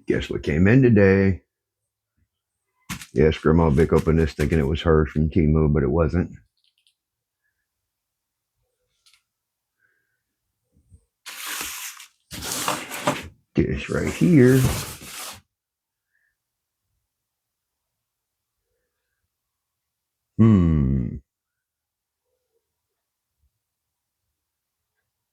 Guess what came in today? Yes, Grandma Vic opened this thinking it was hers from Temu, but it wasn't. This right here.